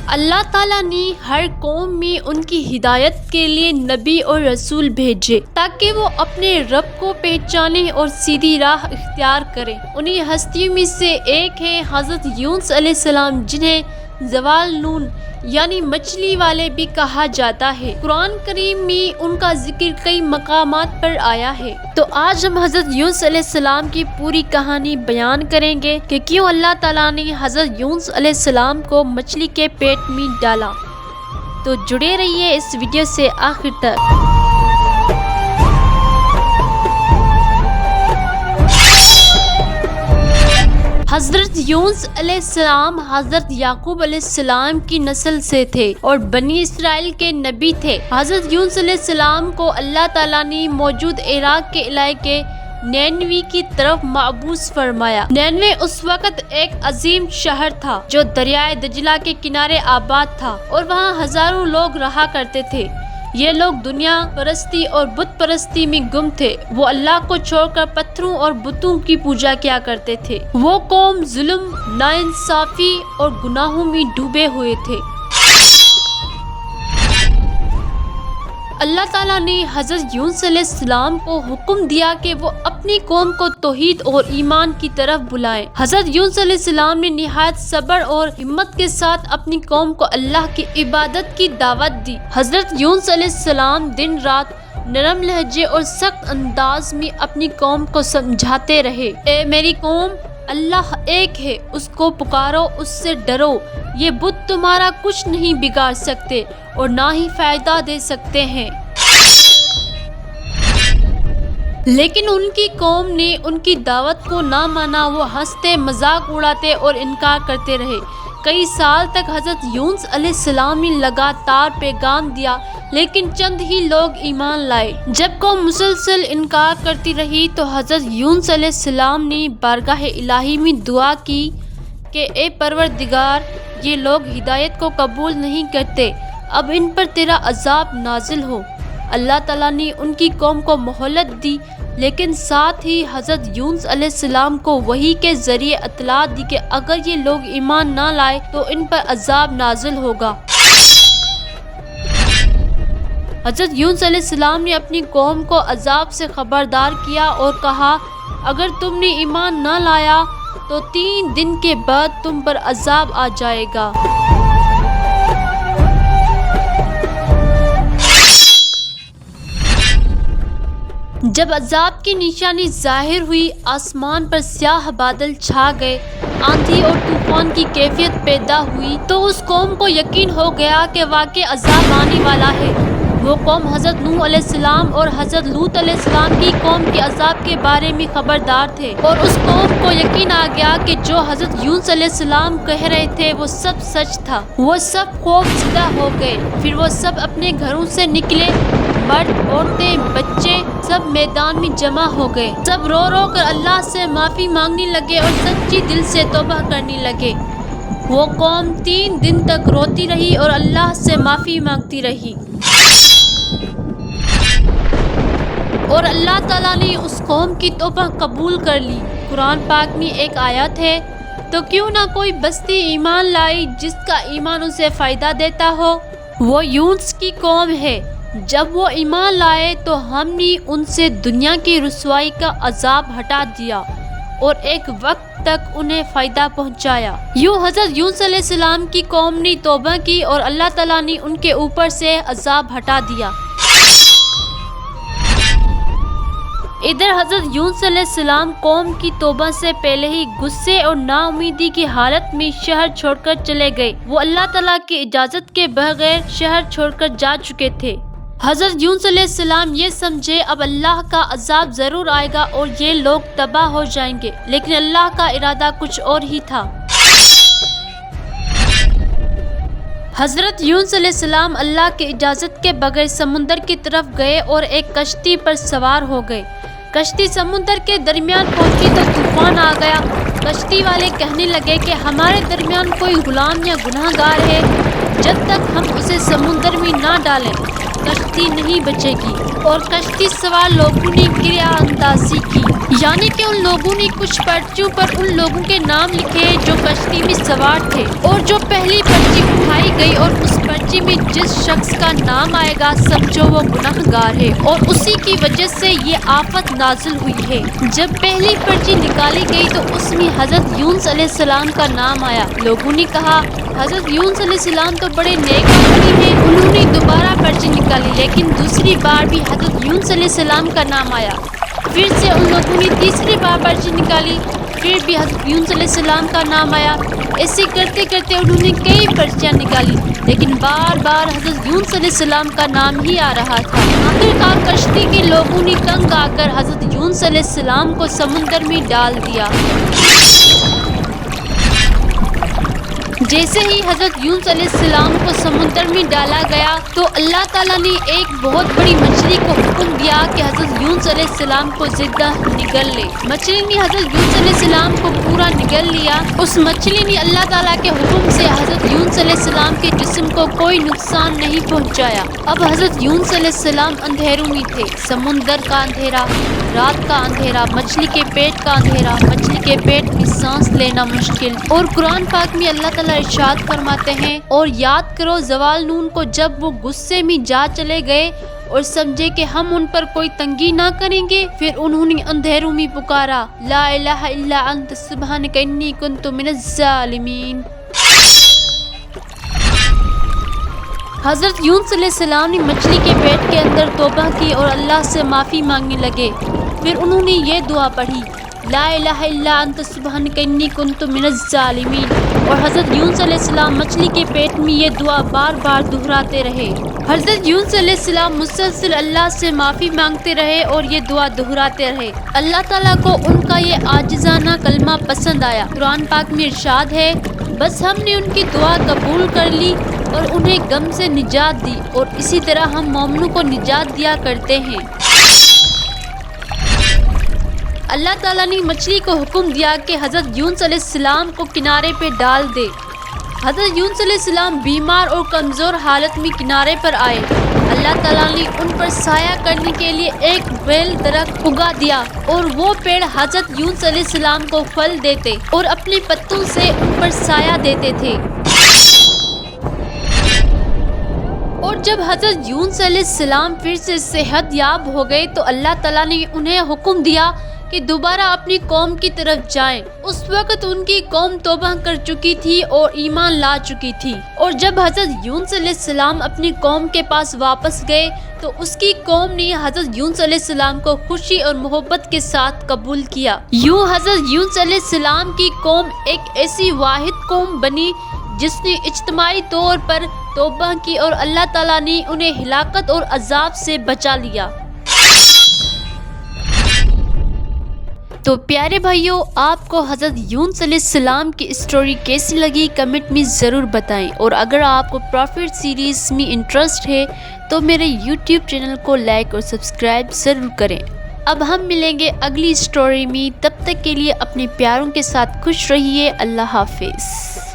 اللہ تعالیٰ نے ہر قوم میں ان کی ہدایت کے لیے نبی اور رسول بھیجے تاکہ وہ اپنے رب کو پہچانیں اور سیدھی راہ اختیار کریں۔ انہی ہستیوں میں سے ایک ہے حضرت یونس علیہ السلام، جنہیں زوال نون یعنی مچھلی والے بھی کہا جاتا ہے۔ قرآن کریم میں ان کا ذکر کئی مقامات پر آیا ہے۔ تو آج ہم حضرت یونس علیہ السلام کی پوری کہانی بیان کریں گے کہ کیوں اللہ تعالیٰ نے حضرت یونس علیہ السلام کو مچھلی کے پیٹ میں ڈالا۔ تو جڑے رہیے اس ویڈیو سے آخر تک۔ حضرت یونس علیہ السلام حضرت یعقوب علیہ السلام کی نسل سے تھے اور بنی اسرائیل کے نبی تھے۔ حضرت یونس علیہ السلام کو اللہ تعالیٰ نے موجود عراق کے علاقے نینوی کی طرف مبعوث فرمایا۔ نینوے اس وقت ایک عظیم شہر تھا جو دریائے دجلہ کے کنارے آباد تھا اور وہاں ہزاروں لوگ رہا کرتے تھے۔ یہ لوگ دنیا پرستی اور بت پرستی میں گم تھے۔ وہ اللہ کو چھوڑ کر پتھروں اور بتوں کی پوجا کیا کرتے تھے۔ وہ قوم ظلم، ناانصافی اور گناہوں میں ڈوبے ہوئے تھے۔ اللہ تعالیٰ نے حضرت یونس علیہ السلام کو حکم دیا کہ وہ اپنی قوم کو توحید اور ایمان کی طرف بلائیں۔ حضرت یونس علیہ السلام نے نہایت صبر اور ہمت کے ساتھ اپنی قوم کو اللہ کی عبادت کی دعوت دی۔ حضرت یونس علیہ السلام دن رات نرم لہجے اور سخت انداز میں اپنی قوم کو سمجھاتے رہے۔ اے میری قوم، اللہ ایک ہے، اس کو پکارو، اس سے ڈرو۔ یہ بت تمہارا کچھ نہیں بگاڑ سکتے اور نہ ہی فائدہ دے سکتے ہیں۔ لیکن ان کی قوم نے ان کی دعوت کو نہ مانا۔ وہ ہنستے، مذاق اڑاتے اور انکار کرتے رہے۔ کئی سال تک حضرت یونس علیہ السلام نے لگاتار پیغام دیا لیکن چند ہی لوگ ایمان لائے۔ جب قوم مسلسل انکار کرتی رہی تو حضرت یونس علیہ السلام نے بارگاہ الہی میں دعا کی کہ اے پروردگار، یہ لوگ ہدایت کو قبول نہیں کرتے، اب ان پر تیرا عذاب نازل ہو۔ اللہ تعالیٰ نے ان کی قوم کو مہلت دی لیکن ساتھ ہی حضرت یونس علیہ السلام کو وحی کے ذریعے اطلاع دی کہ اگر یہ لوگ ایمان نہ لائے تو ان پر عذاب نازل ہوگا۔ حضرت یونس علیہ السلام نے اپنی قوم کو عذاب سے خبردار کیا اور کہا اگر تم نے ایمان نہ لایا تو 3 دن کے بعد تم پر عذاب آ جائے گا۔ جب عذاب کی نشانی ظاہر ہوئی، آسمان پر سیاہ بادل چھا گئے، آندھی اور طوفان کی کیفیت پیدا ہوئی تو اس قوم کو یقین ہو گیا کہ واقعی عذاب آنے والا ہے۔ وہ قوم حضرت نوح علیہ السلام اور حضرت لوط علیہ السلام کی قوم کے عذاب کے بارے میں خبردار تھے اور اس قوم کو یقین آ گیا کہ جو حضرت یونس علیہ السلام کہہ رہے تھے وہ سب سچ تھا۔ وہ سب خوف زدہ ہو گئے۔ پھر وہ سب اپنے گھروں سے نکلے، مرد، عورتیں، بچے سب میدان میں جمع ہو گئے۔ سب رو رو کر اللہ سے معافی مانگنے لگے اور سچی دل سے توبہ کرنے لگے۔ وہ قوم 3 دن تک روتی رہی اور اللہ سے معافی مانگتی رہی اور اللہ تعالیٰ نے اس قوم کی توبہ قبول کر لی۔ قرآن پاک میں ایک آیت ہے، تو کیوں نہ کوئی بستی ایمان لائی جس کا ایمان اسے فائدہ دیتا ہو؟ وہ یونس کی قوم ہے۔ جب وہ ایمان لائے تو ہم نے ان سے دنیا کی رسوائی کا عذاب ہٹا دیا اور ایک وقت تک انہیں فائدہ پہنچایا۔ یوں حضرت یونس علیہ السلام کی قوم نے توبہ کی اور اللہ تعالیٰ نے ان کے اوپر سے عذاب ہٹا دیا۔ ادھر حضرت یونس علیہ السلام قوم کی توبہ سے پہلے ہی غصے اور نا امیدی کی حالت میں شہر چھوڑ کر چلے گئے۔ وہ اللہ تعالیٰ کی اجازت کے بغیر شہر چھوڑ کر جا چکے تھے۔ حضرت یونس علیہ السلام یہ سمجھے اب اللہ کا عذاب ضرور آئے گا اور یہ لوگ تباہ ہو جائیں گے، لیکن اللہ کا ارادہ کچھ اور ہی تھا۔ حضرت یونس علیہ السلام اللہ کی اجازت کے بغیر سمندر کی طرف گئے اور ایک کشتی پر سوار ہو گئے۔ کشتی سمندر کے درمیان پہنچی تو طوفان آ گیا۔ کشتی والے کہنے لگے کہ ہمارے درمیان کوئی غلام یا گناہ گار ہے، جب تک ہم اسے سمندر میں نہ ڈالیں کشتی نہیں بچے گی۔ اور کشتی سوار لوگوں نے کریا اندازی کی، یعنی کہ ان لوگوں نے کچھ پرچیوں پر ان لوگوں کے نام لکھے جو کشتی میں سوار تھے، اور جو پہلی پرچی اٹھائی گئی اور اس پرچی میں جس شخص کا نام آئے گا سمجھو وہ گناہگار ہے، اور اسی کی وجہ سے یہ آفت نازل ہوئی ہے۔ جب پہلی پرچی نکالی گئی تو اس میں حضرت یونس علیہ السلام کا نام آیا۔ لوگوں نے کہا حضرت یونس علیہ السلام تو بڑے نیک آدمی ہیں۔ انہوں نے دوبارہ پرچی نکالی، لیکن دوسری بار بھی حضرت یونس علیہ السلام کا نام آیا۔ پھر سے ان لوگوں نے تیسری بار پرچی نکالی، پھر بھی حضرت یونس علیہ السلام کا نام آیا۔ ایسے کرتے کرتے انہوں نے کئی پرچیاں نکالی، لیکن بار بار حضرت یونس علیہ السلام کا نام ہی آ رہا تھا۔ آخرکار کشتی کے لوگوں نے تنگ آ کر حضرت یونس علیہ السلام کو سمندر میں ڈال دیا۔ جیسے ہی حضرت یونس علیہ السلام کو سمندر میں ڈالا گیا تو اللہ تعالیٰ نے ایک بہت بڑی مچھلی کو حکم دیا کہ حضرت یونس علیہ السلام کو زندہ نگل لے۔ مچھلی نے حضرت یونس علیہ السلام کو پورا نگل لیا۔ اس مچھلی نے اللہ تعالیٰ کے حکم سے حضرت یونس علیہ السلام کے جسم کو کوئی نقصان نہیں پہنچایا۔ اب حضرت یونس علیہ السلام اندھیروں میں تھے، سمندر کا اندھیرا، رات کا اندھیرا، مچھلی کے پیٹ کا اندھیرا، مچھلی کے پیٹ میں سانس لینا مشکل۔ اور قرآن پاک میں اللہ تعالیٰ ارشاد فرماتے ہیں، اور یاد کرو زوال نون کو جب وہ غصے میں جا چلے گئے اور سمجھے کہ ہم ان پر کوئی تنگی نہ کریں گے، پھر انہوں نے اندھیروں میں پکارا لا الہ الا انت سبحانک انی کنت من الظالمین۔ حضرت یونس علیہ السلام نے مچھلی کے پیٹ کے اندر توبہ کی اور اللہ سے معافی مانگنے لگے۔ پھر انہوں نے یہ دعا پڑھی لا الہ الا انت سبحانک انی کنت من الظالمین، اور حضرت یونس علیہ السلام مچھلی کے پیٹ میں یہ دعا بار بار دہراتے رہے۔ حضرت یونس علیہ السلام مسلسل اللہ سے معافی مانگتے رہے اور یہ دعا دہراتے رہے۔ اللہ تعالیٰ کو ان کا یہ عاجزانہ کلمہ پسند آیا۔ قرآن پاک میں ارشاد ہے، بس ہم نے ان کی دعا قبول کر لی اور انہیں غم سے نجات دی، اور اسی طرح ہم مومنوں کو نجات دیا کرتے ہیں۔ اللہ تعالیٰ نے مچھلی کو حکم دیا کہ حضرت یونس علیہ السلام کو کنارے پہ ڈال دے۔ حضرت یونس علیہ السلام بیمار اور کمزور حالت میں کنارے پر آئے۔ اللہ تعالیٰ نے ان پر سایہ کرنے کے لیے ایک بیل درخت اگا دیا، اور وہ پیڑ حضرت یونس علیہ السلام کو پھل دیتے اور اپنے پتوں سے ان پر سایہ دیتے تھے۔ اور جب حضرت یونس علیہ السلام پھر سے صحت یاب ہو گئے تو اللہ تعالیٰ نے انہیں حکم دیا کہ دوبارہ اپنی قوم کی طرف جائیں۔ اس وقت ان کی قوم توبہ کر چکی تھی اور ایمان لا چکی تھی، اور جب حضرت یونس علیہ السلام اپنی قوم کے پاس واپس گئے تو اس کی قوم نے حضرت یونس علیہ السلام کو خوشی اور محبت کے ساتھ قبول کیا۔ یوں حضرت یونس علیہ السلام کی قوم ایک ایسی واحد قوم بنی جس نے اجتماعی طور پر توبہ کی، اور اللہ تعالیٰ نے انہیں ہلاکت اور عذاب سے بچا لیا۔ تو پیارے بھائیوں، آپ کو حضرت یونس علیہ السلام کی اسٹوری کیسی لگی کمنٹ میں ضرور بتائیں، اور اگر آپ کو پروفٹ سیریز میں انٹرسٹ ہے تو میرے یوٹیوب چینل کو لائک اور سبسکرائب ضرور کریں۔ اب ہم ملیں گے اگلی اسٹوری میں، تب تک کے لیے اپنے پیاروں کے ساتھ خوش رہیے۔ اللہ حافظ۔